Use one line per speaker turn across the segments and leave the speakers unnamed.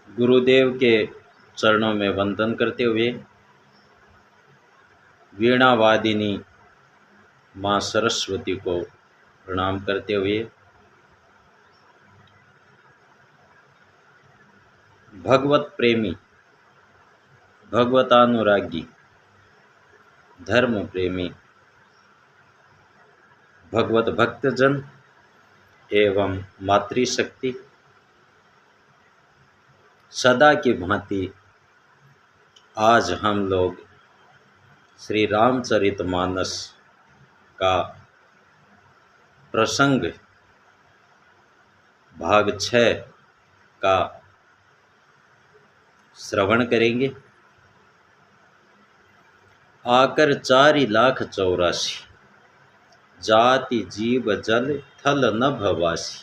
गुरुदेव के चरणों में वंदन करते हुए वीणा वादिनी माँ सरस्वती को प्रणाम करते हुए भगवत प्रेमी, भगवतानुरागी, धर्म प्रेमी, भगवत भक्तजन एवं मातृशक्ति सदा की भांति आज हम लोग श्री रामचरितमानस का प्रसंग भाग 6 का श्रवण करेंगे। आकर 4,84,000 जाति जीव जल थल नभवासी,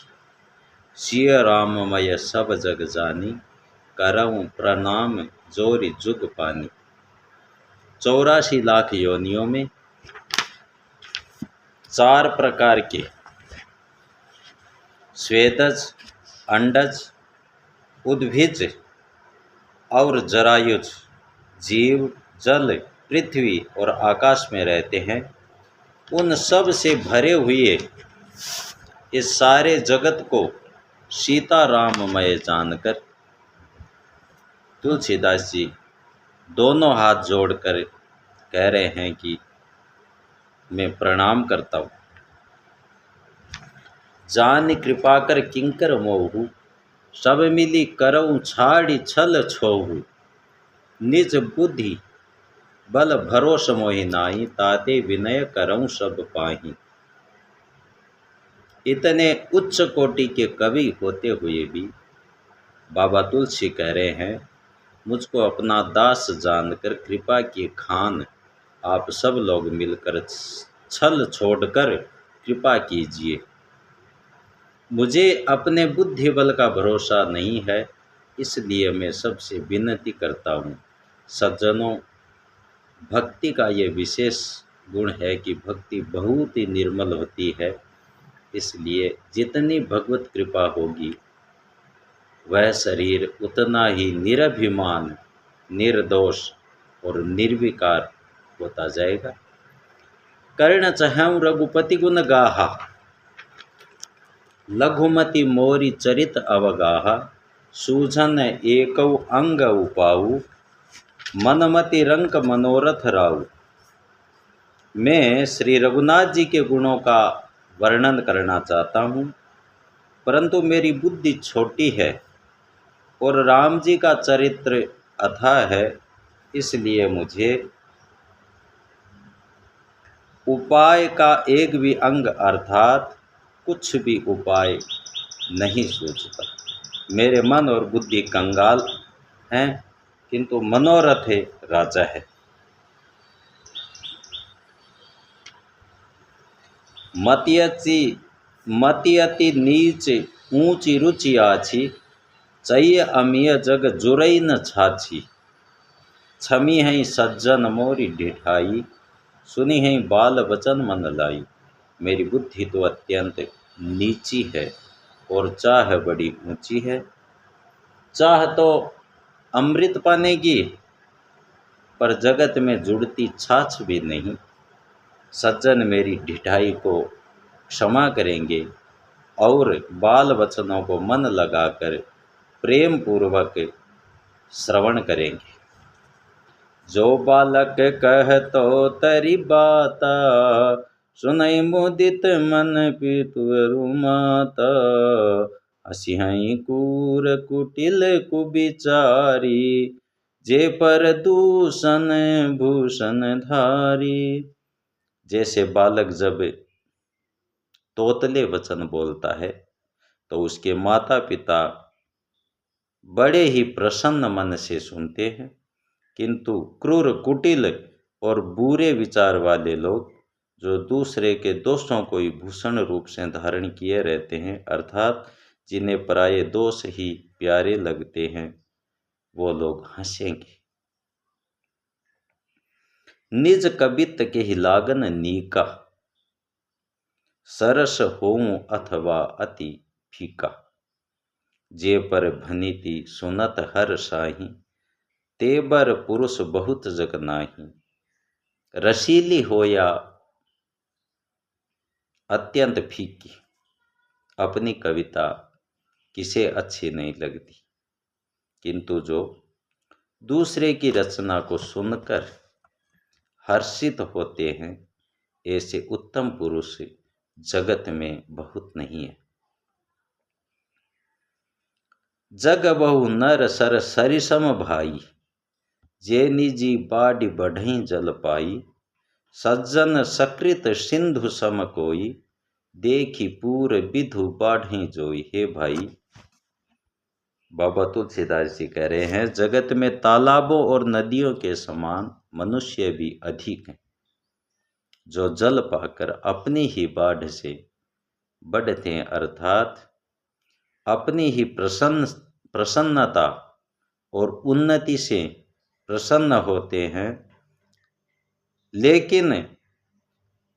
सिय राममय सब जग जानी, करऊं प्रणाम जोरि जुग पानी। 84 लाख योनियों में 4 प्रकार के स्वेदज, अंडज, उद्भिज और जरायुज जीव जल, पृथ्वी और आकाश में रहते हैं। उन सब से भरे हुए इस सारे जगत को सीताराममय जानकर तुलसीदास जी दोनों हाथ जोड़कर कह रहे हैं कि मैं प्रणाम करता हूँ। जान कृपा कर किंकर मोहु, सब मिली करऊं छाड़ी छल छोहु। निज बुद्धि बल भरोस मोहि नाई, ताते विनय करऊं सब पाही। इतने उच्च कोटि के कवि होते हुए भी बाबा तुलसी कह रहे हैं, मुझको अपना दास जानकर कृपा की खान आप सब लोग मिलकर छल छोड़कर कृपा कीजिए। मुझे अपने बुद्धि बल का भरोसा नहीं है, इसलिए मैं सबसे विनती करता हूँ। सज्जनों, भक्ति का ये विशेष गुण है कि भक्ति बहुत ही निर्मल होती है, इसलिए जितनी भगवत कृपा होगी वह शरीर उतना ही निरभिमान, निर्दोष और निर्विकार होता जाएगा। कर्ण चहऊं रघुपति गुण गाहा, लघुमति मोरी चरित अवगाहा। सूझन एकौ अंग उपाऊ, मनमति रंक मनोरथ राऊ। मैं श्री रघुनाथ जी के गुणों का वर्णन करना चाहता हूँ, परंतु मेरी बुद्धि छोटी है और राम जी का चरित्र अथाह है, इसलिए मुझे उपाय का एक भी अंग अर्थात कुछ भी उपाय नहीं सूझता। मेरे मन और बुद्धि कंगाल हैं, किंतु मनोरथ है राजा है। मति अति नीच ऊंची रुचि आछी, चैय अमिय जग जुरई न छाछी। छमी है सज्जन मोरी ढिठाई, सुनी है बाल वचन मन लाई। मेरी बुद्धि तो अत्यंत नीची है और चाह बड़ी ऊंची है। चाह तो अमृत पाने की, पर जगत में जुड़ती छाछ भी नहीं। सज्जन मेरी ढिठाई को क्षमा करेंगे और बाल वचनों को मन लगाकर प्रेम पूर्वक श्रवण करेंगे। जो बालक कह तो तरी बाता, सुनई मुदित मन पितुरु माता। हसी हई कूर कुटिल कुबिचारी, जे पर दूषण भूषण धारी। जैसे बालक जब तोतले वचन बोलता है तो उसके माता पिता बड़े ही प्रसन्न मन से सुनते हैं, किंतु क्रूर कुटिल और बुरे विचार वाले लोग जो दूसरे के दोषों को ही भूषण रूप से धारण किए रहते हैं, अर्थात जिन्हें पराये दोष ही प्यारे लगते हैं, वो लोग हंसेंगे। निज कबित के ही लागन नीका, सरस होऊं अथवा अति फीका। जे पर भनीति सुनत हर साही, तेबर पुरुष बहुत जग नाही। रसीली हो या अत्यंत फीकी, अपनी कविता किसे अच्छी नहीं लगती, किंतु जो दूसरे की रचना को सुनकर हर्षित होते हैं, ऐसे उत्तम पुरुष जगत में बहुत नहीं है। जग बहु नर सर सरिसम भाई, जे निजी बाढ़ बढ़ई जल पाई। सज्जन सकृत सिंधु सम कोई, देखी पूर विधु बाढ़ई जोई। हे भाई, बाबा तुलसीदास जी कह रहे हैं, जगत में तालाबों और नदियों के समान मनुष्य भी अधिक हैं, जो जल पाकर अपनी ही बाढ़ से बढ़ते हैं, अर्थात अपनी ही प्रसन्नता और उन्नति से प्रसन्न होते हैं। लेकिन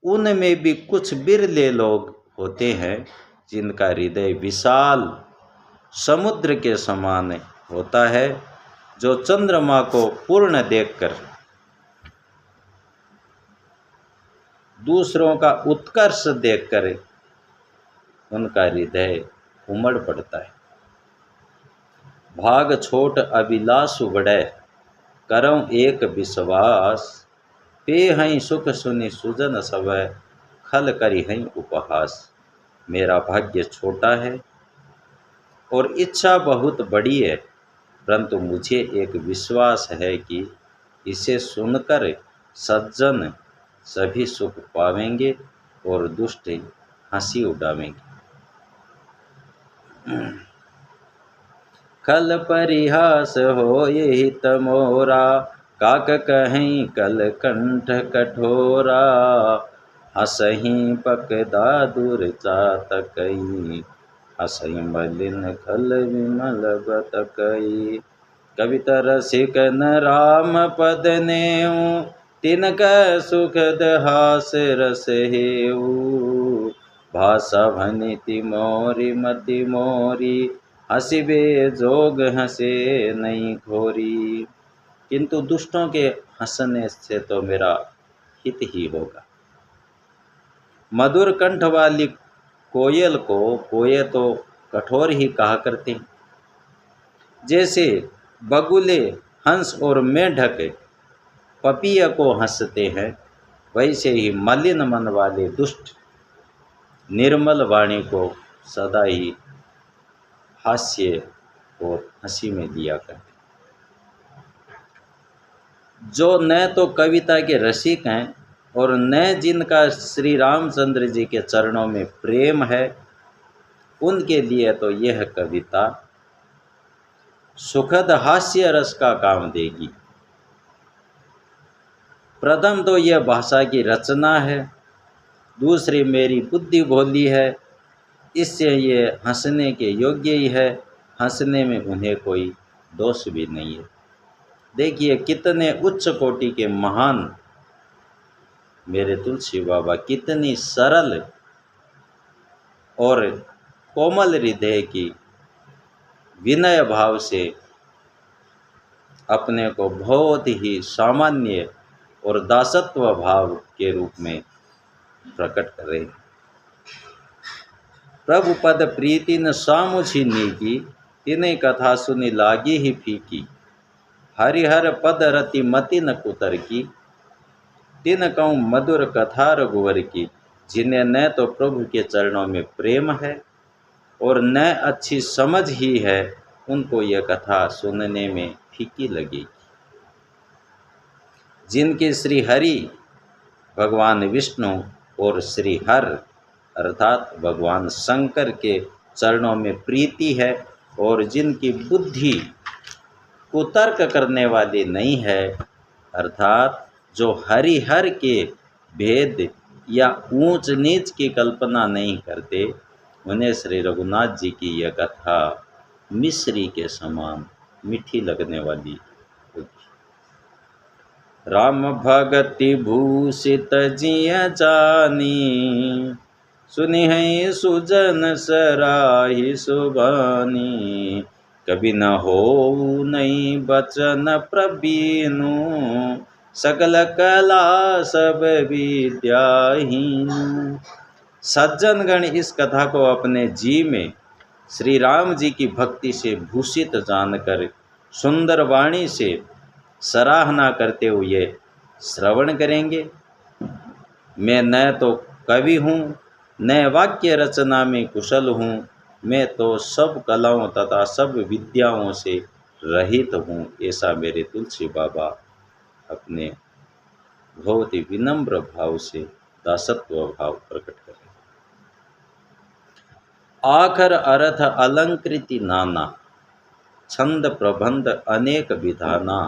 उनमें भी कुछ बिरले लोग होते हैं जिनका हृदय विशाल समुद्र के समान होता है, जो चंद्रमा को पूर्ण देखकर दूसरों का उत्कर्ष देखकर उनका हृदय उमड़ पड़ता है। भाग छोट अभिलाष बढ़े, करऊं एक विश्वास। पे हई सुख सुनि सुजन सब, खल करी हई उपहास। मेरा भाग्य छोटा है और इच्छा बहुत बड़ी है, परंतु मुझे एक विश्वास है कि इसे सुनकर सज्जन सभी सुख पावेंगे और दुष्ट हंसी उड़ावेंगे। खल परिहास हो यही तमोरा, काक कहीं कल कंठ कठोरा। हसही पकदा दूर चातकई, हसई मलिन खल विमल बतकई। कविता रसिक न राम पद नेऊ, तिनका सुखद हास रस हेऊ। भाषा भनिति मोरी मति मोरी, हंसिबे जोग हंसे नहीं घोरी। किंतु दुष्टों के हंसने से तो मेरा हित ही होगा। मधुर कंठ वाली कोयल को कोये तो कठोर ही कहा करते हैं, जैसे बगुले हंस और मेढक पपीह को हंसते हैं, वैसे ही मलिन मन वाले दुष्ट निर्मल वाणी को सदा ही हास्य और हंसी में दिया करते। जो न तो कविता के रसिक हैं और न जिनका श्री रामचंद्र जी के चरणों में प्रेम है, उनके लिए तो यह कविता सुखद हास्य रस का काम देगी। प्रथम तो यह भाषा की रचना है, दूसरी मेरी बुद्धि भोली है, इससे ये हंसने के योग्य ही है। हंसने में उन्हें कोई दोष भी नहीं है। देखिए कितने उच्च कोटि के महान मेरे तुलसी बाबा, कितनी सरल और कोमल हृदय की विनय भाव से अपने को बहुत ही सामान्य और दासत्व भाव के रूप में प्रकट कर रहे हैं। प्रभु पद प्रीति न सामुझी नीकी, तिने कथा सुनी लागी ही फीकी। हरिहर पद रति मति न कुतर की, तिन कहूँ मधुर कथा रघुवर की। जिन्हें न तो प्रभु के चरणों में प्रेम है और न अच्छी समझ ही है, उनको यह कथा सुनने में फीकी लगेगी। जिनके श्री हरि भगवान विष्णु और श्री हर अर्थात भगवान शंकर के चरणों में प्रीति है और जिनकी बुद्धि कुतर्क करने वाली नहीं है, अर्थात जो हरिहर के भेद या ऊंच नीच की कल्पना नहीं करते, उन्हें श्री रघुनाथ जी की यह कथा मिश्री के समान मीठी लगने वाली होगी। राम भगति भूषित जिय जानी, सुनि है सुजन सराही सुबानी, कभी न हो नहीं बचन प्रबीनु, सकल कला सब विद्याहीनु। सज्जनगण इस कथा को अपने जी में श्री राम जी की भक्ति से भूषित जानकर सुंदर वाणी से सराहना करते हुए श्रवण करेंगे। मैं न तो कवि हूँ, न वाक्य रचना में कुशल हूँ, मैं तो सब कलाओं तथा सब विद्याओं से रहित हूँ, ऐसा मेरे तुलसी बाबा अपने बहुत ही विनम्र भाव से दासत्व भाव प्रकट करें। आखर अर्थ अलंकृति नाना, छंद प्रबंध अनेक विधाना,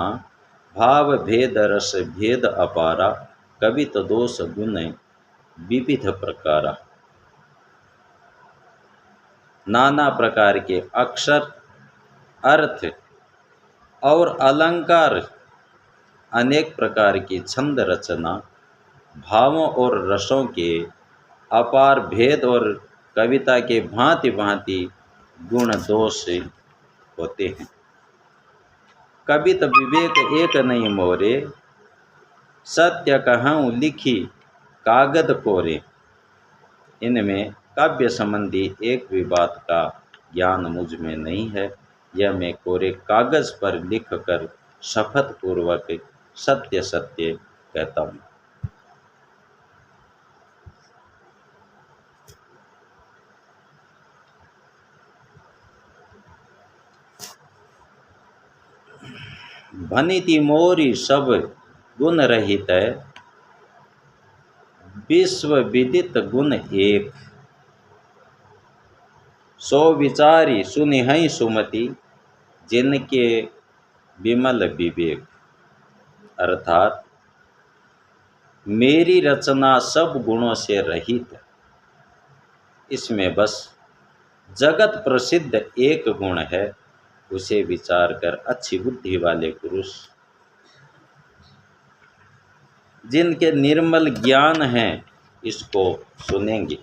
भाव भेद रस भेद अपारा, कवित दोष गुण विविध प्रकारा। नाना प्रकार के अक्षर, अर्थ और अलंकार, अनेक प्रकार की छंद रचना, भावों और रसों के अपार भेद और कविता के भांति भांति गुण दोष होते हैं। कवित विवेक एक नहीं मोरे, सत्य कहूँ लिखी कागद कोरे। इनमें काव्य संबंधी एक भी बात का ज्ञान मुझ में नहीं है, यह मैं कोरे कागज पर लिख कर शपथ पूर्वक सत्य सत्य कहता हूँ। भनिति मोरी सब गुण रहित, विश्व विदित गुण एक, सो विचारी सुनि है सुमति, जिनके विमल विवेक। अर्थात मेरी रचना सब गुणों से रहित है, इसमें बस जगत प्रसिद्ध एक गुण है, उसे विचार कर अच्छी बुद्धि वाले पुरुष, जिनके निर्मल ज्ञान है, इसको सुनेंगे।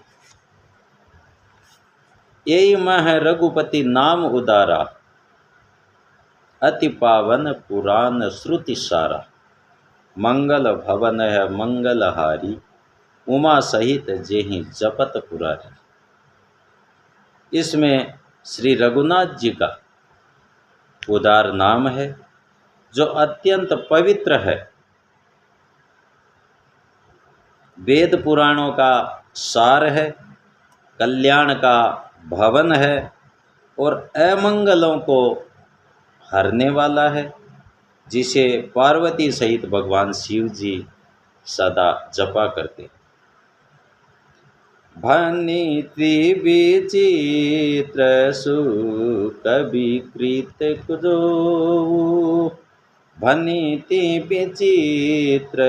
यही मह रघुपति नाम उदारा, अति पावन पुराण श्रुति सारा, मंगल भवन है मंगलहारी, उमा सहित जेहि जपत पुरारी। इसमें श्री रघुनाथ जी का उदार नाम है, जो अत्यंत पवित्र है, वेद पुराणों का सार है, कल्याण का भवन है और अमंगलों को हरने वाला है, जिसे पार्वती सहित भगवान शिव जी सदा जपा करते। भनिति विचित्र सुख विकृत कुजो, भनिति विचित्र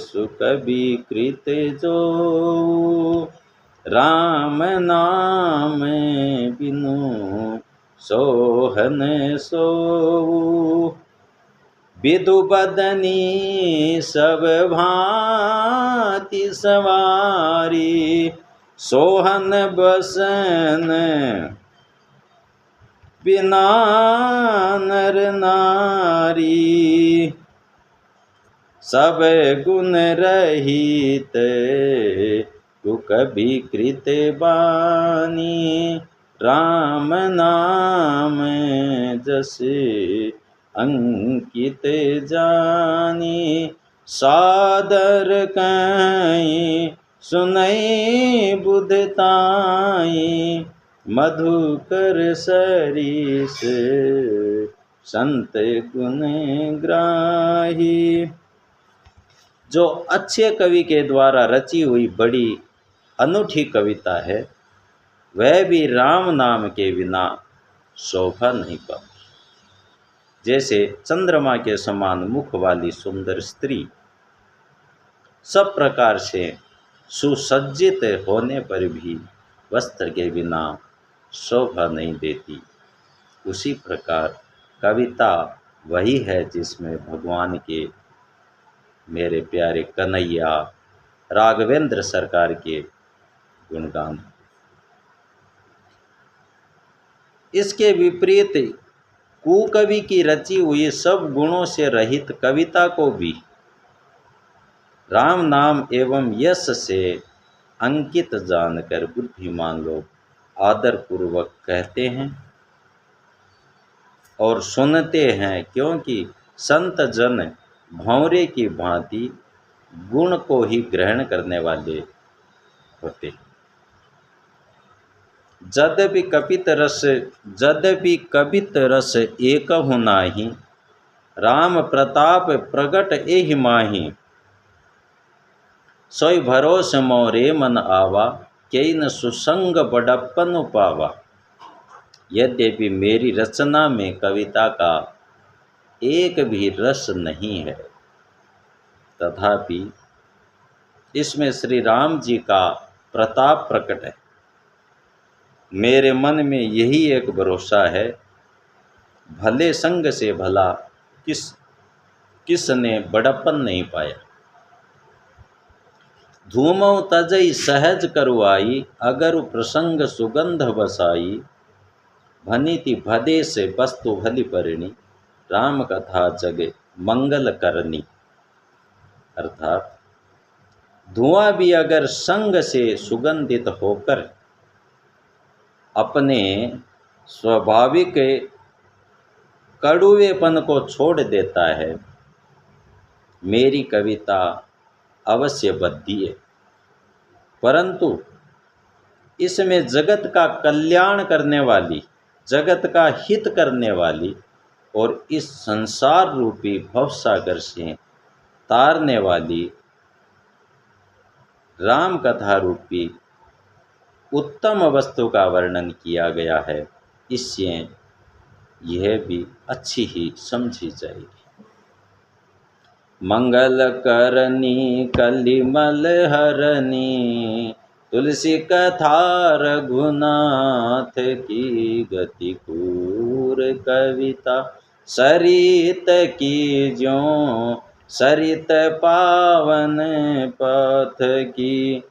सुख विकृत जो, राम नाम बिनु सोहन सो, विदु बदनी सब भांति सवारी, सोहन बसन बिना नर नारी, सब गुण रहित कुक विकृत बानी, राम नाम जस अंकित जानी, सादर कहीं सुनई बुधताई, मधुकर सरिस संत गुण ग्राही। जो अच्छे कवि के द्वारा रची हुई बड़ी अनूठी कविता है, वह भी राम नाम के बिना शोभा नहीं पाती। जैसे चंद्रमा के समान मुख वाली सुंदर स्त्री सब प्रकार से सुसज्जित होने पर भी वस्त्र के बिना शोभा नहीं देती, उसी प्रकार कविता वही है जिसमें भगवान के मेरे प्यारे कन्हैया राघवेंद्र सरकार के गुणगान। इसके विपरीत कुकवि की रची हुई सब गुणों से रहित कविता को भी राम नाम एवं यश से अंकित जानकर बुद्धिमान लोग आदरपूर्वक कहते हैं और सुनते हैं, क्योंकि संत जन भंवरे की भांति गुण को ही ग्रहण करने वाले होते। यद्यपि कपित रस एकहु नाही, राम प्रताप प्रगट एहि माही। सोई भरोस मोरे मन आवा, केई न सुसंग बड़प्पन पावा। यद्यपि मेरी रचना में कविता का एक भी रस नहीं है, तथापि इसमें श्री राम जी का प्रताप प्रकट है। मेरे मन में यही एक भरोसा है, भले संग से भला किसने बड़प्पन नहीं पाया। धूमौ तजई सहज करुआई, अगर प्रसंग सुगंध बसाई। भनीति भदे से वस्तु भली परिणी, राम कथा जगे मंगल करनी। अर्थात धुआं भी अगर संग से सुगंधित होकर अपने स्वाभाविक कड़ुवेपन को छोड़ देता है, मेरी कविता अवश्य बद्धी है, परंतु इसमें जगत का कल्याण करने वाली, जगत का हित करने वाली और इस संसार रूपी भवसागर से तारने वाली राम कथा रूपी उत्तम वस्तु का वर्णन किया गया है। इससे यह भी अच्छी ही समझी जाएगी। मंगल करनी कलिमल हरनी, तुलसी कथा रघुनाथ की। गति कूर कविता सरित की ज्यों, सरित पावन पथ की।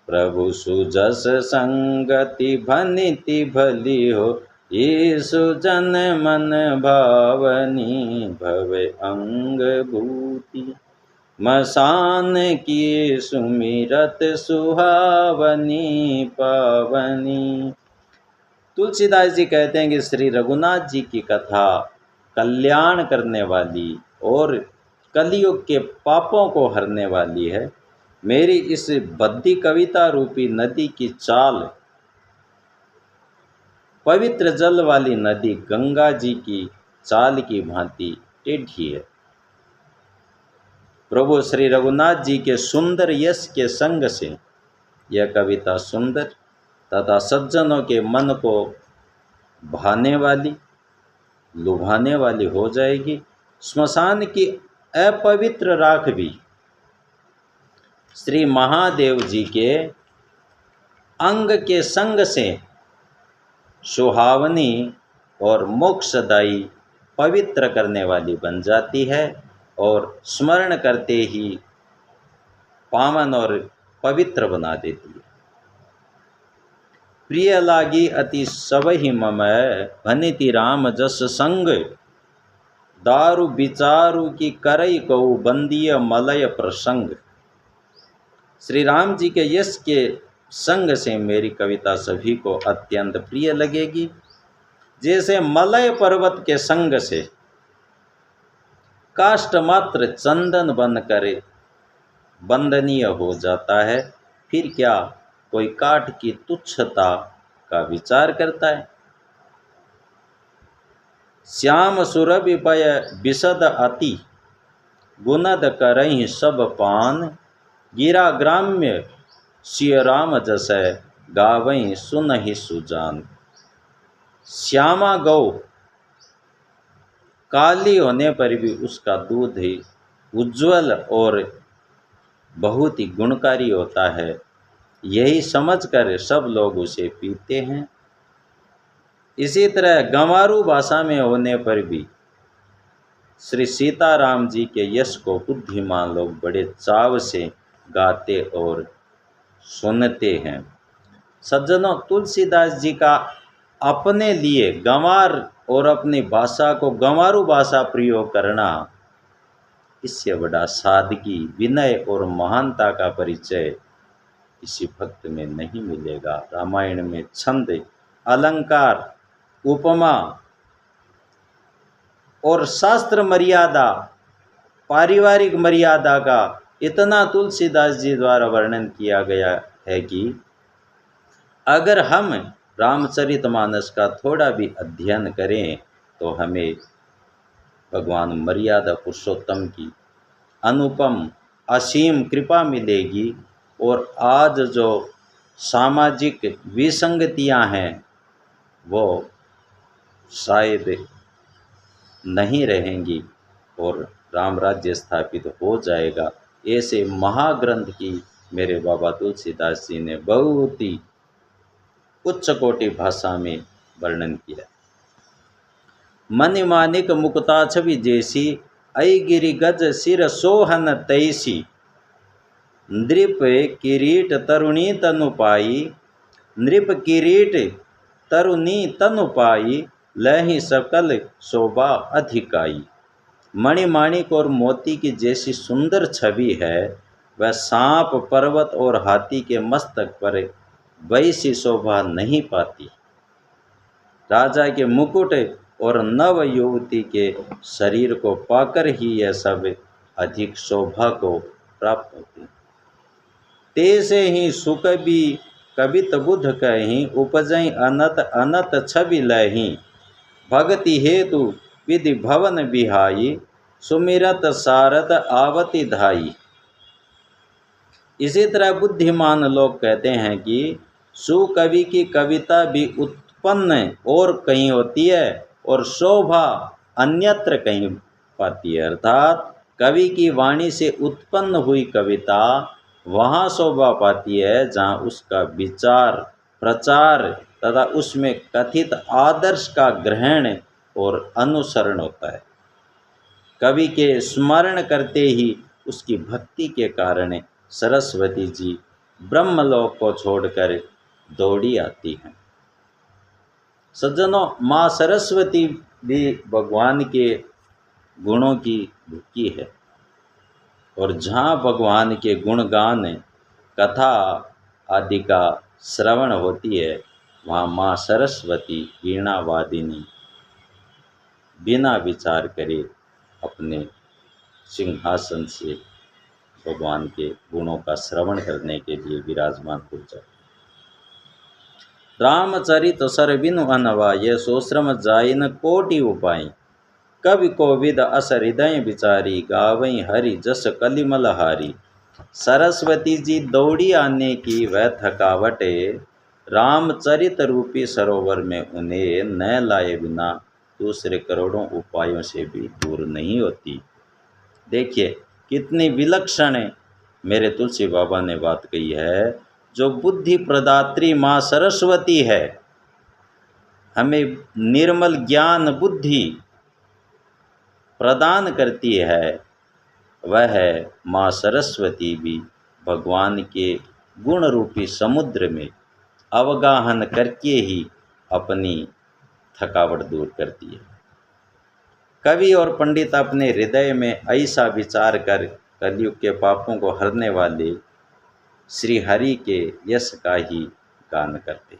प्रभु सुजस संगति भनिति भली हो, ईसु जन मन भावनी। भव अंग भूति मसान की, सुमिरत सुहावनी पावनी। तुलसीदास जी कहते हैं कि श्री रघुनाथ जी की कथा कल्याण करने वाली और कलयुग के पापों को हरने वाली है। मेरी इस बद्धी कविता रूपी नदी की चाल पवित्र जल वाली नदी गंगा जी की चाल की भांति टेढ़ी है। प्रभु श्री रघुनाथ जी के सुंदर यश के संग से यह कविता सुंदर तथा सज्जनों के मन को भाने वाली, लुभाने वाली हो जाएगी। स्मशान की अपवित्र राख भी श्री महादेव जी के अंग के संग से सुहावनी और मोक्षदायी पवित्र करने वाली बन जाती है और स्मरण करते ही पावन और पवित्र बना देती है। प्रिय लागी अति सबहि ममय, भनिति राम जस संग। दारु विचारु की करई कऊ, बंदिय मलय प्रसंग। श्री राम जी के यश के संग से मेरी कविता सभी को अत्यंत प्रिय लगेगी, जैसे मलय पर्वत के संग से काष्ठ मात्र चंदन बनकर बंदनीय हो जाता है। फिर क्या कोई काठ की तुच्छता का विचार करता है। श्याम सुरभि पय विशद अति, गुनद करहि सब पान। गिरा ग्राम्य सिय राम जसै, गावई सुनहि सुजान। श्यामा गौ काली होने पर भी उसका दूध ही उज्जवल और बहुत ही गुणकारी होता है, यही समझकर सब लोग उसे पीते हैं। इसी तरह गंवारू भाषा में होने पर भी श्री सीताराम जी के यश को बुद्धिमान लोग बड़े चाव से गाते और सुनते हैं। सज्जनों, तुलसीदास जी का अपने लिए गंवार और अपनी भाषा को गंवारू भाषा प्रयोग करना, इससे बड़ा सादगी, विनय और महानता का परिचय किसी भक्त में नहीं मिलेगा। रामायण में छंद, अलंकार, उपमा और शास्त्र मर्यादा, पारिवारिक मर्यादा का इतना तुलसीदास जी द्वारा वर्णन किया गया है कि अगर हम रामचरितमानस का थोड़ा भी अध्ययन करें तो हमें भगवान मर्यादा पुरुषोत्तम की अनुपम असीम कृपा मिलेगी। और आज जो सामाजिक विसंगतियां हैं वो शायद नहीं रहेंगी और राम राज्य स्थापित हो जाएगा। ऐसे महाग्रंथ की मेरे बाबा तुलसीदास जी ने बहुत ही उच्च कोटि भाषा में वर्णन किया। मन मानिक मुक्ता छवि जैसी, ऐ गिरि गज सिर सोहन तैसी। नृप किरीट तरुणी तनु पाई, नृप किरीट तरुणी तनु पाई, लहि सकल शोभा अधिकाई। मणिमाणिक और मोती की जैसी सुंदर छवि है, वह सांप, पर्वत और हाथी के मस्तक पर वैसी शोभा नहीं पाती। राजा के मुकुट और नव युवती के शरीर को पाकर ही यह सब अधिक शोभा को प्राप्त होती। तेसे ही सुख भी कवित बुध कहीं, उपजई अनत अनत छवि लही। भगति हेतु विधि भवन बिहाई, सुमिरत सारद आवति धाई। इसी तरह बुद्धिमान लोग कहते हैं कि सुकवि की कविता भी उत्पन्न और कहीं होती है और शोभा अन्यत्र कहीं पाती है। अर्थात कवि की वाणी से उत्पन्न हुई कविता वहाँ शोभा पाती है जहाँ उसका विचार, प्रचार तथा उसमें कथित आदर्श का ग्रहण और अनुसरण होता है। कवि के स्मरण करते ही उसकी भक्ति के कारण सरस्वती जी ब्रह्मलोक को छोड़कर दौड़ी आती हैं। सज्जनों, माँ सरस्वती भी भगवान के गुणों की भूखी है और जहाँ भगवान के गुणगान, कथा आदि का श्रवण होती है वहाँ माँ सरस्वती वीणा वादिनी बिना विचार करे अपने सिंहासन से भगवान के गुणों का श्रवण करने के लिए विराजमान हो जाए। रामचरित सर बिनु अनवाय, सोश्रम जाइन कोटि उपाय। कवि कोविद अस हृदय विचारी, गावई हरि जस कलिमल हारी। सरस्वती जी दौड़ी आने की वह थकावट रामचरित रूपी सरोवर में उन्हें न लाए बिना दूसरे करोड़ों उपायों से भी दूर नहीं होती। देखिए कितनी विलक्षण मेरे तुलसी बाबा ने बात कही है। जो बुद्धि प्रदात्री माँ सरस्वती है, हमें निर्मल ज्ञान बुद्धि प्रदान करती है, वह माँ सरस्वती भी भगवान के गुण रूपी समुद्र में अवगाहन करके ही अपनी थकावट दूर करती है। कवि और पंडित अपने हृदय में ऐसा विचार कर कलयुग के पापों को हरने वाले श्री हरि के यश का ही गान करते।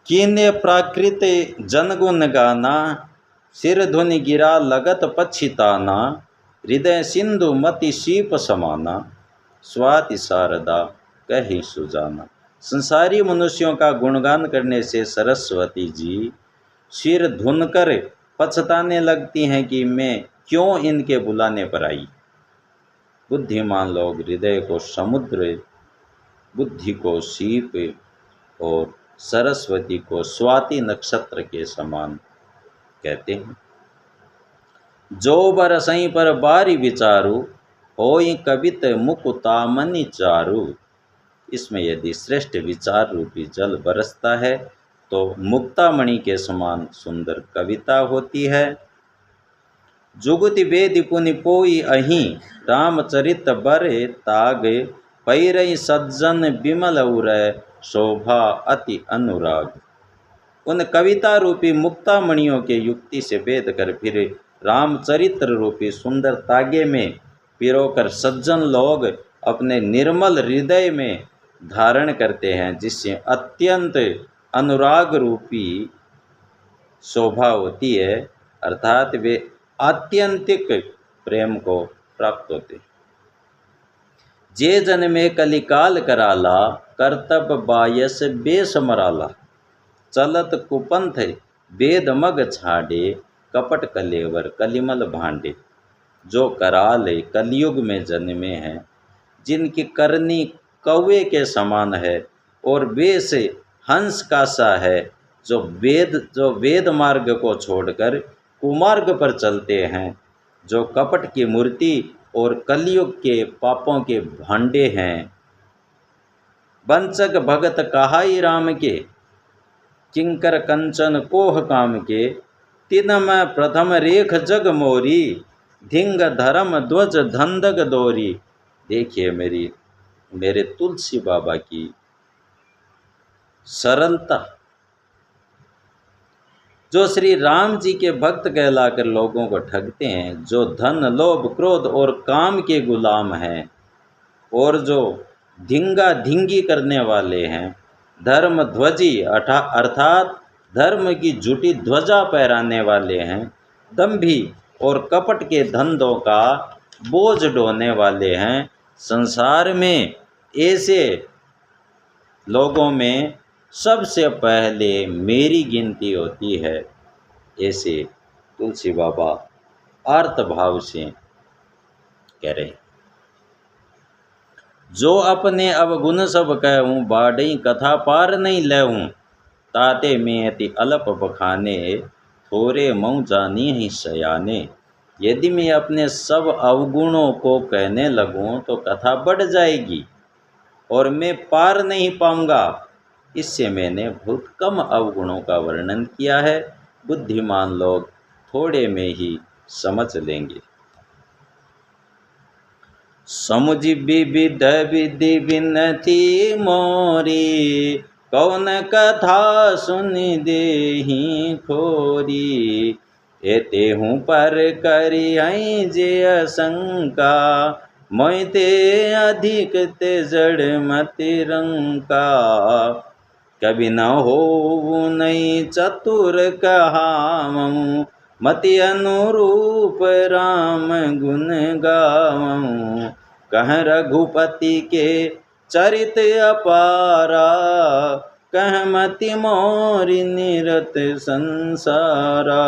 कीन्य प्राकृत जनगुण गाना, सिर धुनि गिरा लगत पछिताना। हृदय सिंधु मति शीप समाना, स्वाति शारदा कही सुजाना। संसारी मनुष्यों का गुणगान करने से सरस्वती जी सिर धुनकर पछताने लगती हैं कि मैं क्यों इनके बुलाने पर आई। बुद्धिमान लोग हृदय को समुद्र, बुद्धि को सीप और सरस्वती को स्वाति नक्षत्र के समान कहते हैं। जो बरसई पर बारी विचारू, होई कवित मुकुता मनि चारू। इसमें यदि श्रेष्ठ विचार रूपी जल बरसता है तो मुक्तामणि के समान सुंदर कविता होती है। जुगति वेदि पुनि पोई अहीं, रामचरित बरे ताग, पैरई सज्जन विमल उरै, शोभा अति अनुराग। उन कविता रूपी मुक्ता मणियों के युक्ति से वेद कर फिर रामचरित्र रूपी सुंदर तागे में पिरोकर सज्जन लोग अपने निर्मल हृदय में धारण करते हैं, जिससे अत्यंत अनुराग रूपी शोभा होती है, अर्थात वे आत्यंतिक प्रेम को प्राप्त होते। जे जन में कलिकाल कराला, कर्तव्य बायस बेसमराला, चलत कुपंथ वेद मग छाड़े, कपट कलेवर कलिमल भांडे। जो कराल कलयुग में जन्मे हैं, जिनकी करनी कौवे के समान है और वेश हंस का सा है, जो वेद मार्ग को छोड़कर कुमार्ग पर चलते हैं, जो कपट की मूर्ति और कलयुग के पापों के भांडे हैं। वंचक भगत कहाई राम के, किंकर कंचन कोह काम के, तिन में प्रथम रेख जग मोरी, धिंग धर्म ध्वज धंधक दोरी। देखिए मेरे तुलसी बाबा की सरलता, जो श्री राम जी के भक्त कहलाकर लोगों को ठगते हैं, जो धन लोभ क्रोध और काम के गुलाम हैं, और जो धिंगा धिंगी करने वाले हैं, धर्म ध्वजी अर्थात धर्म की झूठी ध्वजा फहराने वाले हैं, दंभी और कपट के धंधों का बोझ ढोने वाले हैं। संसार में ऐसे लोगों में सबसे पहले मेरी गिनती होती है, ऐसे तुलसी बाबा आर्त भाव से कह रहे। जो अपने अवगुण सब कहूँ, बाढ़ई कथा पार नहीं लहूँ, ताते में अति अल्प बखाने, थोरे मऊ जानी ही सयाने। यदि मैं अपने सब अवगुणों को कहने लगूं तो कथा बढ़ जाएगी और मैं पार नहीं पाऊंगा। इससे मैंने बहुत कम अवगुणों का वर्णन किया है, बुद्धिमान लोग थोड़े में ही समझ लेंगे। समुझ विविध विधि विनती मोरी, कौन कथा सुन देहि खोरी। एते हूँ पर करियै जे शंका, मोहिते अधिक ते जड़ मति रंका। कभी न हो नहीं चतुर कहावऊँ, मति अनुरूप राम गुण गावऊँ। कह रघुपति के चरित अपारा, कह मति मोरि निरत संसारा।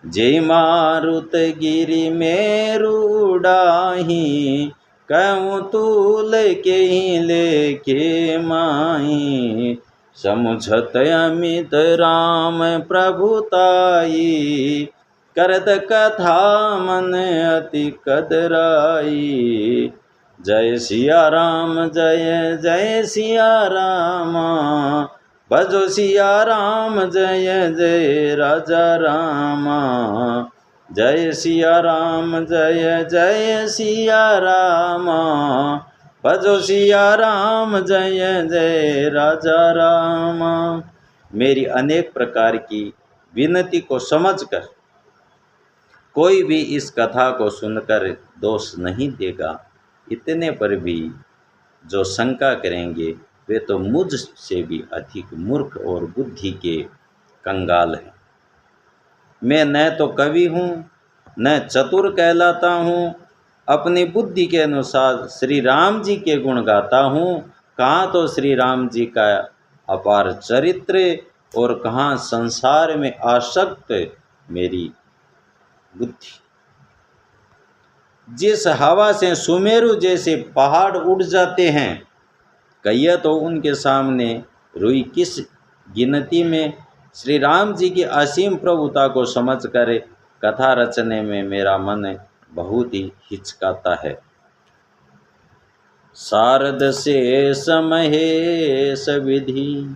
जय मारुत गिरि मेरु डाही, कहूँ तूल के लेके माही। समुझत अमित राम प्रभुताई, करत कथा मन अति कदराई। जय सिया राम जय जय सिया राम, भजो सिया राम जय जय राजा राम। जय सिया राम जय जय सिया राम, भजो सिया राम जय जय राजा राम। मेरी अनेक प्रकार की विनती को समझकर कोई भी इस कथा को सुनकर दोष नहीं देगा। इतने पर भी जो शंका करेंगे वे तो मुझ से भी अधिक मूर्ख और बुद्धि के कंगाल हैं। मैं न तो कवि हूँ न चतुर कहलाता हूँ, अपनी बुद्धि के अनुसार श्री राम जी के गुण गाता हूँ। कहाँ तो श्री राम जी का अपार चरित्र और कहाँ संसार में आसक्त मेरी बुद्धि। जिस हवा से सुमेरु जैसे पहाड़ उड़ जाते हैं, कहिए तो उनके सामने रुई किस गिनती में। श्री राम जी की असीम प्रभुता को समझकर कथा रचने में मेरा मन बहुत ही हिचकाता है। शारद से समहेश विधि,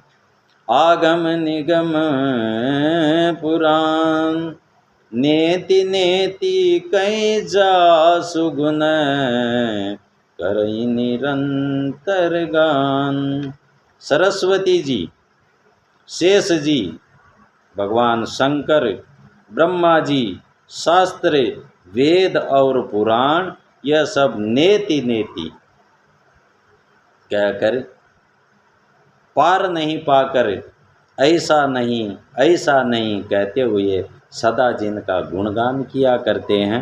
आगम निगम पुराण। नेति नेति कई जासु गुण, करई निरंतर गान। सरस्वती जी, शेष जी, भगवान शंकर, ब्रह्मा जी, शास्त्र, वेद और पुराण, यह सब नेति नेति कहकर पार नहीं पाकर ऐसा नहीं कहते हुए सदा जिनका गुणगान किया करते हैं।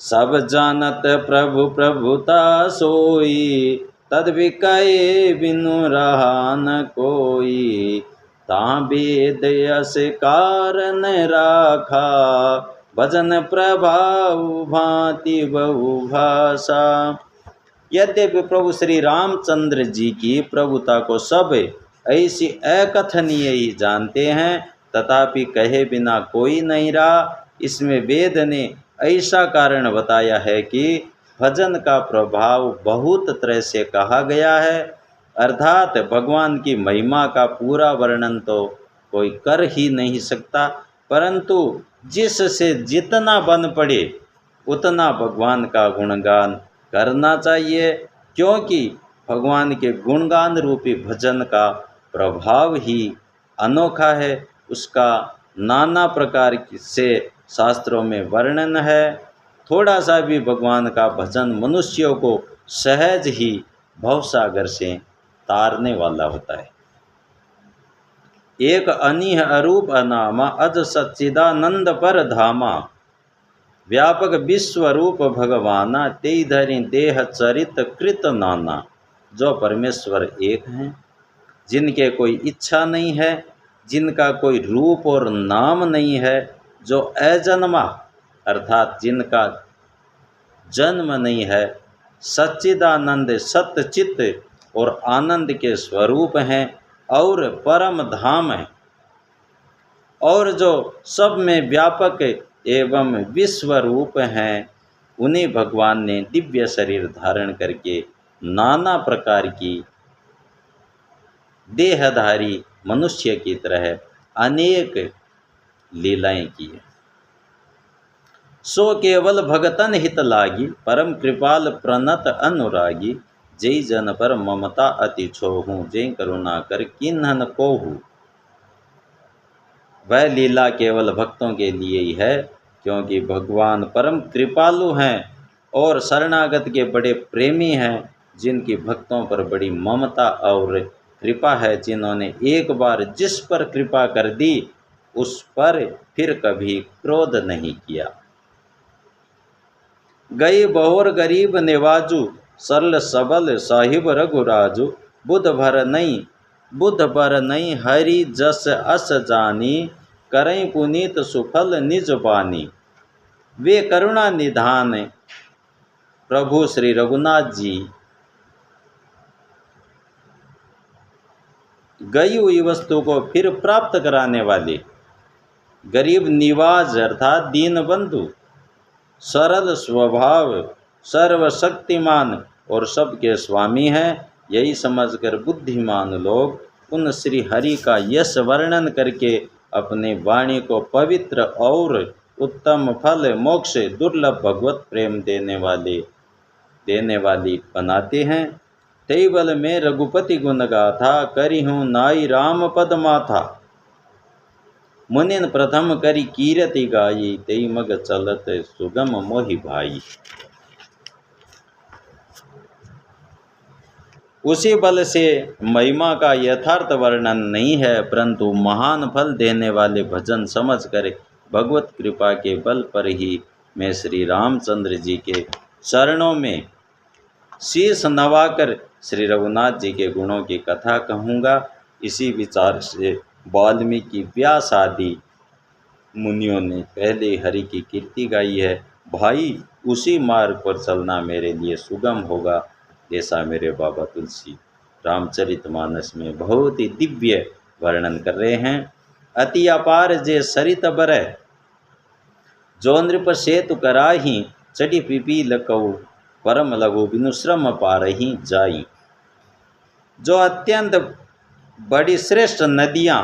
सब जानत प्रभु प्रभुता सोई, तद बिकाए बिनु रहा न कोई। ता वेद यस कारण राखा, भजन प्रभाव भांति बहु भाषा। यद्यपि प्रभु श्री रामचंद्र जी की प्रभुता को सब ऐसी अकथनीय ही जानते हैं, तथापि कहे बिना कोई नहीं रहा। इसमें वेद ने ऐसा कारण बताया है कि भजन का प्रभाव बहुत तरह से कहा गया है, अर्थात भगवान की महिमा का पूरा वर्णन तो कोई कर ही नहीं सकता, परंतु जिससे जितना बन पड़े उतना भगवान का गुणगान करना चाहिए, क्योंकि भगवान के गुणगान रूपी भजन का प्रभाव ही अनोखा है। उसका नाना प्रकार से शास्त्रों में वर्णन है। थोड़ा सा भी भगवान का भजन मनुष्यों को सहज ही भवसागर से तारने वाला होता है। एक अनिह अरूप अनामा, अज सच्चिदानंद पर धामा। व्यापक विश्वरूप भगवाना, तेई धरि देह चरित कृत नाना। जो परमेश्वर एक हैं, जिनके कोई इच्छा नहीं है, जिनका कोई रूप और नाम नहीं है, जो अजन्मा अर्थात जिनका जन्म नहीं है, सच्चिदानंद सत्यचित्त और आनंद के स्वरूप हैं और परम धाम है, और जो सब में व्यापक एवं विश्वरूप हैं, उन्हें भगवान ने दिव्य शरीर धारण करके नाना प्रकार की देहधारी मनुष्य की तरह अनेक लीलाएं की है। सो केवल भगतन हित लागी, परम कृपाल प्रणत अनुरागी। जय जन पर ममता अति छोहू, जय करुणा कर किन्हन कोहू। वह लीला केवल भक्तों के लिए ही है, क्योंकि भगवान परम कृपालु हैं और शरणागत के बड़े प्रेमी हैं, जिनकी भक्तों पर बड़ी ममता और कृपा है। जिन्होंने एक बार जिस पर कृपा कर दी, उस पर फिर कभी क्रोध नहीं किया। गई बहुर गरीब निवाजू, सरल सबल साहिब रघुराजू। बुध भर नहीं हरि जस अस जानी, करई पुनीत सुफल निज बानी। वे करुणा निधान प्रभु श्री रघुनाथ जी गई हुई वस्तु को फिर प्राप्त कराने वाले, गरीब निवाज अर्थात दीन बंधु, सरल स्वभाव, सर्वशक्तिमान और सबके स्वामी हैं। यही समझकर बुद्धिमान लोग उन श्री हरि का यश वर्णन करके अपने वाणी को पवित्र और उत्तम फल मोक्ष दुर्लभ भगवत प्रेम देने वाली बनाते हैं। तेई बल में रघुपति गुण गाथा, करी हूँ नाई राम पद माथा। मुनिन प्रथम करी कीरति गाई, तेई मग चलत सुगम मोहि भाई। उसी बल से महिमा का यथार्थ वर्णन नहीं है, परंतु महान फल देने वाले भजन समझकर भगवत कृपा के बल पर ही मैं श्री रामचंद्र जी के चरणों में शीश नवाकर श्री रघुनाथ जी के गुणों की कथा कहूँगा। इसी विचार से वाल्मीकि, व्यास आदि मुनियों ने पहले हरि की कीर्ति गाई है। भाई, उसी मार्ग पर चलना मेरे लिए सुगम होगा, ऐसा मेरे बाबा तुलसी रामचरितमानस में बहुत ही दिव्य वर्णन कर रहे हैं। अति अपार जे सरित बरह, जो नृप सेतु कराही, चढ़ी पिपी लकऊ परम लघु बिनु श्रम पारही जाई। जो अत्यंत बड़ी श्रेष्ठ नदियाँ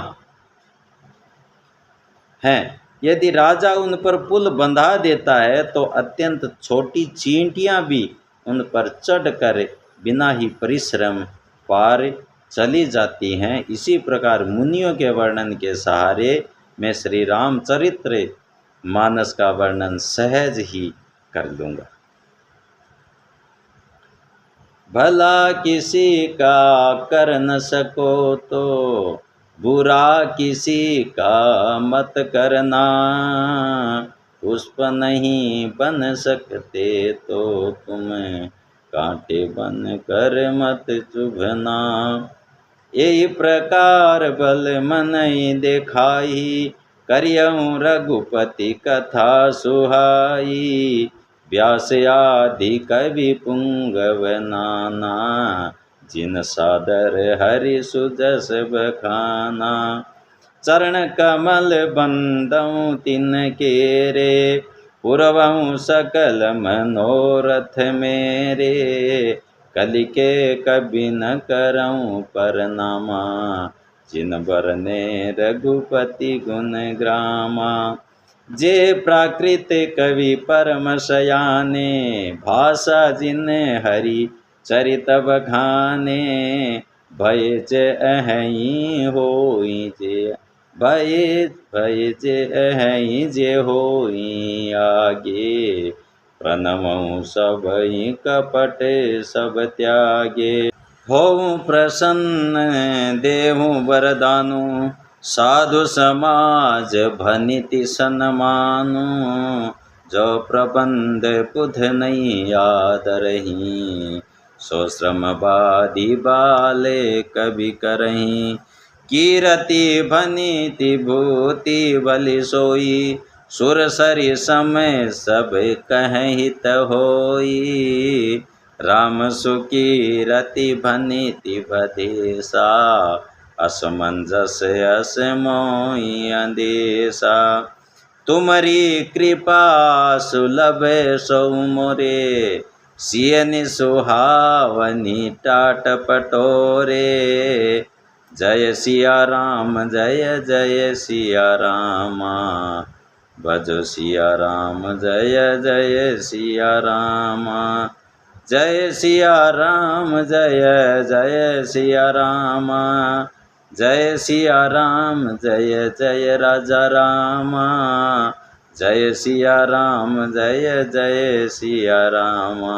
हैं, यदि राजा उन पर पुल बंधा देता है तो अत्यंत छोटी चींटियां भी उन पर चढ़कर बिना ही परिश्रम पार चली जाती हैं। इसी प्रकार मुनियों के वर्णन के सहारे मैं श्री रामचरित्र मानस का वर्णन सहज ही कर लूँगा। भला किसी का कर न सको तो बुरा किसी का मत करना, पुष्प नहीं बन सकते तो तुम कांटे बन कर मत चुभना। यही प्रकार बल मनई देखाई, करियऊ रघुपति कथा सुहाई। व्यास आदि कवि पुंगव नाना, जिन सादर हरि सुजस बखाना। चरण कमल बंदऊ तिन केरे, पुरवऊ सकल मनोरथ मेरे। कलि के कभी न करऊँ परनामा, जिन बरने रघुपति गुण ग्रामा। जे प्राकृत कवि परम सयाने, भाषा जिन हरि चरित बखाने। भय जे अहई होई जे भय जे अहई जे होई आगे। प्रणमऊ सबई कपट सब त्यागे। होऊं प्रसन्न देहूं वरदानु, साधु समाज भनिति सन्मानु। जो प्रबंध पुध नहीं याद रही, सो श्रम बाधी बाले कवि करही। कीरति भनिति भूति बलि सोई, सुर सरि समय सब कहित होई। राम सुकी रति भनिति बधेसा, असमंजस अस मोहि अंदेशा। तुमरी कृपा सुलभ सो मोरे, सियनि सुहावनी टाट पटोरे। जय सिया राम जय जय सिया रामा, भजो सिया राम जय जय सिया रामा। जय सिया राम जय जय सिया रामा, जय सिया राम जय जय राजा रामा। जय सिया राम जय जय सिया रामा,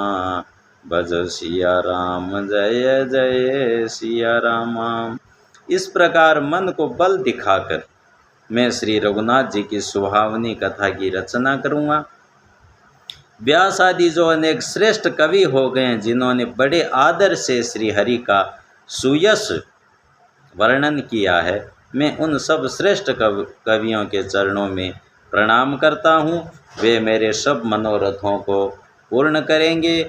भजो सिया राम जय जय सिया रामा। इस प्रकार मन को बल दिखाकर मैं श्री रघुनाथ जी की सुहावनी कथा की रचना करूँगा। व्यास आदि जो अनेक श्रेष्ठ कवि हो गए हैं, जिन्होंने बड़े आदर से श्री हरि का सुयश वर्णन किया है, मैं उन सब श्रेष्ठ कवियों के चरणों में प्रणाम करता हूँ। वे मेरे सब मनोरथों को पूर्ण करेंगे।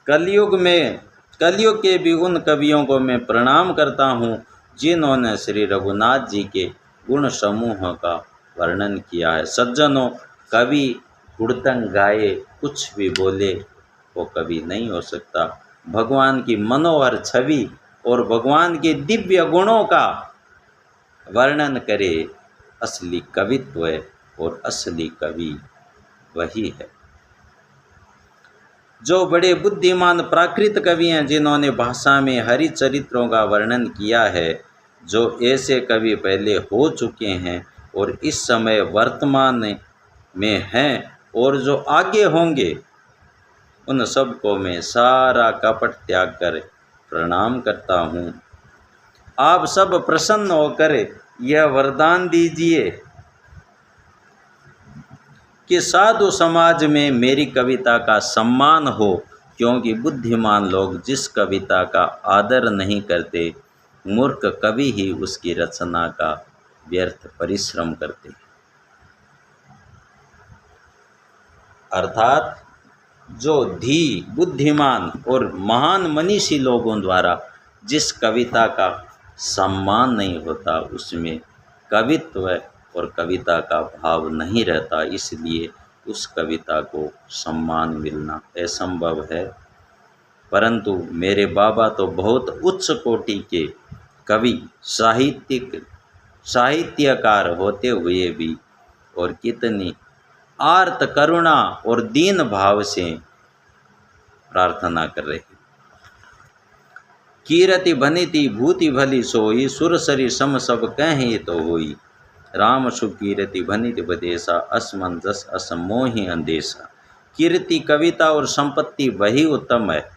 कलयुग के भी उन कवियों को मैं प्रणाम करता हूँ, जिन्होंने श्री रघुनाथ जी के गुण समूह का वर्णन किया है। सज्जनों, कवि हुड़दंग गाए कुछ भी बोले वो कवि नहीं हो सकता। भगवान की मनोहर छवि और भगवान के दिव्य गुणों का वर्णन करे असली कवित्व है, और असली कवि वही है। जो बड़े बुद्धिमान प्राकृत कवि हैं, जिन्होंने भाषा में हरि चरित्रों का वर्णन किया है, जो ऐसे कवि पहले हो चुके हैं और इस समय वर्तमान में हैं और जो आगे होंगे, उन सबको मैं सारा कपट त्याग कर प्रणाम करता हूँ। आप सब प्रसन्न होकर यह वरदान दीजिए कि साधु समाज में मेरी कविता का सम्मान हो, क्योंकि बुद्धिमान लोग जिस कविता का आदर नहीं करते, मूर्ख कवि ही उसकी रचना का व्यर्थ परिश्रम करते। अर्थात जो बुद्धिमान और महान मनीषी लोगों द्वारा जिस कविता का सम्मान नहीं होता, उसमें कवित्व और कविता का भाव नहीं रहता, इसलिए उस कविता को सम्मान मिलना असंभव है। परंतु मेरे बाबा तो बहुत उच्च कोटि के कवि साहित्यकार होते हुए भी और कितनी आर्त करुणा और दीन भाव से प्रार्थना कर रहे। कीरति बनिति भूति भली सोई, सुरसरी सम सब कहीं तो होई। राम सुकीरति बनिति बदेसा, असमंजस असमोहि अंदेशा। कीर्ति कविता और संपत्ति वही उत्तम है।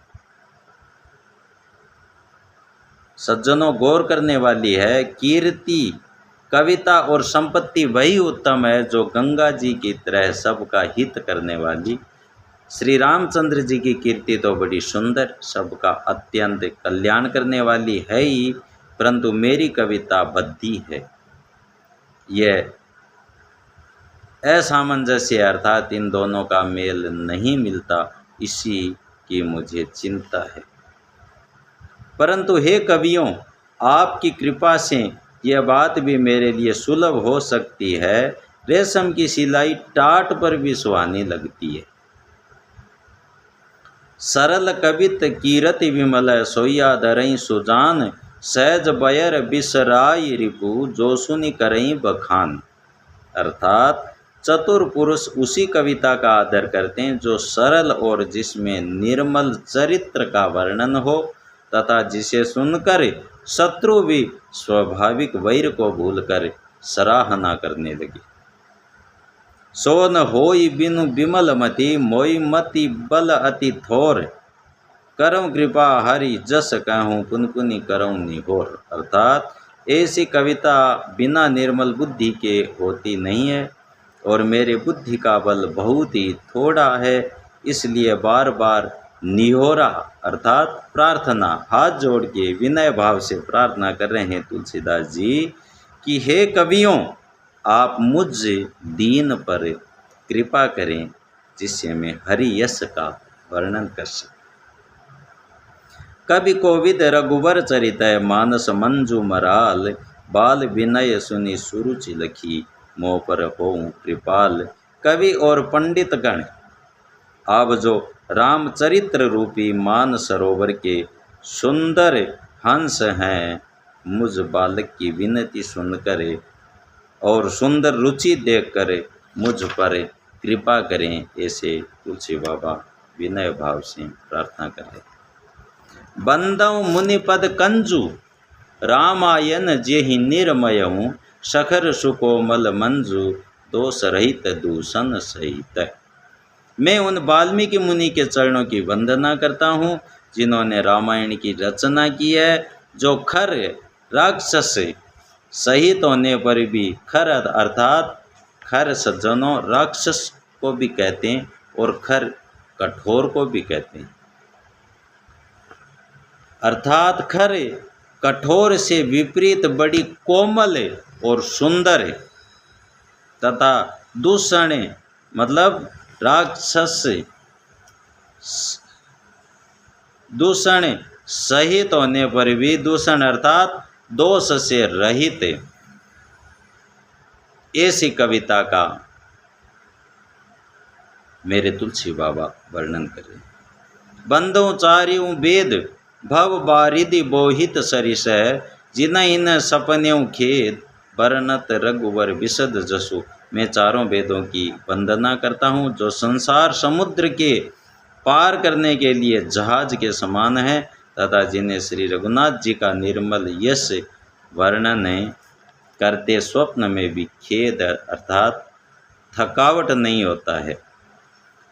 सज्जनों गौर करने वाली है, कीर्ति कविता और संपत्ति वही उत्तम है जो गंगा जी की तरह सबका हित करने वाली। श्री रामचंद्र जी की कीर्ति तो बड़ी सुंदर, सबका अत्यंत कल्याण करने वाली है ही, परंतु मेरी कविता बद्धी है। यह असामंजस्य अर्थात इन दोनों का मेल नहीं मिलता, इसी की मुझे चिंता है। परंतु हे कवियों, आपकी कृपा से यह बात भी मेरे लिए सुलभ हो सकती है। रेशम की सिलाई टाट पर भी सुहानी लगती है। सरल कवित कीरति विमल, सोया दरई सुजान। सहज बयर बिसराई रिपु, जो सुनि करई बखान। अर्थात चतुर पुरुष उसी कविता का आदर करते हैं जो सरल और जिसमें निर्मल चरित्र का वर्णन हो, तथा जिसे सुनकर शत्रु भी स्वाभाविक वैर को भूलकर सराहना करने लगे। सो न होई बिनु बिमल मति, मोई मति बल अति थोर। करम कृपा हरि जस कहूँ, पुनपुनि करऊँ निहोर। अर्थात ऐसी कविता बिना निर्मल बुद्धि के होती नहीं है, और मेरे बुद्धि का बल बहुत ही थोड़ा है, इसलिए बार बार निहोरा अर्थात प्रार्थना, हाथ जोड़ के विनय भाव से प्रार्थना कर रहे हैं तुलसीदास जी कि हे कवियों, आप मुझ दीन पर कृपा करें, जिससे मैं हरि यश का वर्णन कर सकूं। कवि कोविद रघुवर चरित, मानस मंजू मराल। बाल विनय सुनि सुरुचि लखी, मोह पर होऊं कृपाल। कवि और पंडित गण आप जो रामचरित्र रूपी मान सरोवर के सुंदर हंस हैं, मुझ बालक की विनती सुनकर और सुंदर रुचि देखकर मुझ पर कृपा करें, ऐसे तुलसी बाबा विनय भाव से प्रार्थना करें। बंदौ मुनिपद कंजू, रामायण जेहि निर्मयऊ। सखर सुकोमल मंजू, दोष रहित दूषण सहित। मैं उन वाल्मीकि मुनि के चरणों की वंदना करता हूँ जिन्होंने रामायण की रचना की है, जो खर राक्षस सहित होने पर भी, खर अर्थात खर सज्जनों राक्षस को भी कहते हैं और खर कठोर को भी कहते हैं। अर्थात खर कठोर से विपरीत बड़ी कोमल और सुंदर है, तथा दूषण मतलब राक्षस दूषण सहित होने पर भी, दूषण अर्थात दोष से रहित, ऐसी कविता का मेरे तुलसी बाबा वर्णन करें। बंदों चारियों वेद, भव बारिधि बोहित सरिस। जिनहि न सपन्यों खेद, बरनत रघुवर विशद जसु। मैं चारों वेदों की वंदना करता हूँ जो संसार समुद्र के पार करने के लिए जहाज के समान है, तथा जिन्हें श्री रघुनाथ जी का निर्मल यश वर्णन करते स्वप्न में भी खेद अर्थात थकावट नहीं होता है।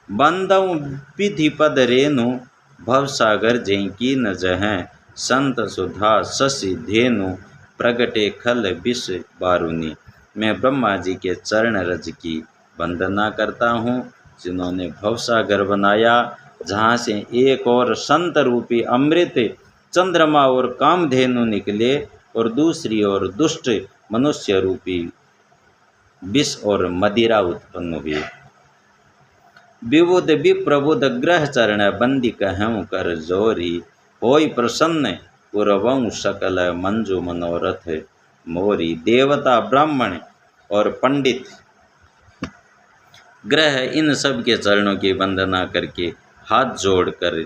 बंदौ विधि पद रेणु, भवसागर जैकी न जहें। संत सुधा शशि धेनु, प्रगटे खल विष बारुनी। मैं ब्रह्मा जी के चरण रज की वंदना करता हूँ, जिन्होंने भवसागर बनाया, जहाँ से एक और संत रूपी अमृत चंद्रमा और कामधेनु निकले, और दूसरी ओर दुष्ट मनुष्य रूपी विष और मदिरा उत्पन्न हुए। विबुध विप्रबुध ग्रह चरण, बंदी कहूँ कर जोरी। होई प्रसन्न पुरवऊँ सकल, मंजू मनोरथ मोरी। देवता ब्राह्मण और पंडित ग्रह इन सब के चरणों की वंदना करके हाथ जोड़कर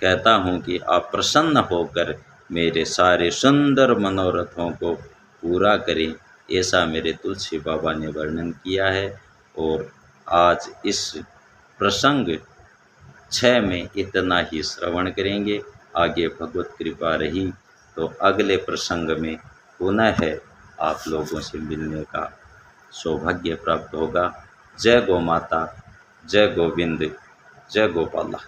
कहता हूँ कि आप प्रसन्न होकर मेरे सारे सुंदर मनोरथों को पूरा करें, ऐसा मेरे तुलसी बाबा ने वर्णन किया है। और आज इस प्रसंग 6 में इतना ही श्रवण करेंगे। आगे भगवत कृपा रही तो अगले प्रसंग में पुनः आप लोगों से मिलने का सौभाग्य प्राप्त होगा। जय गौ माता, जय गोविंद, जय गोपाला।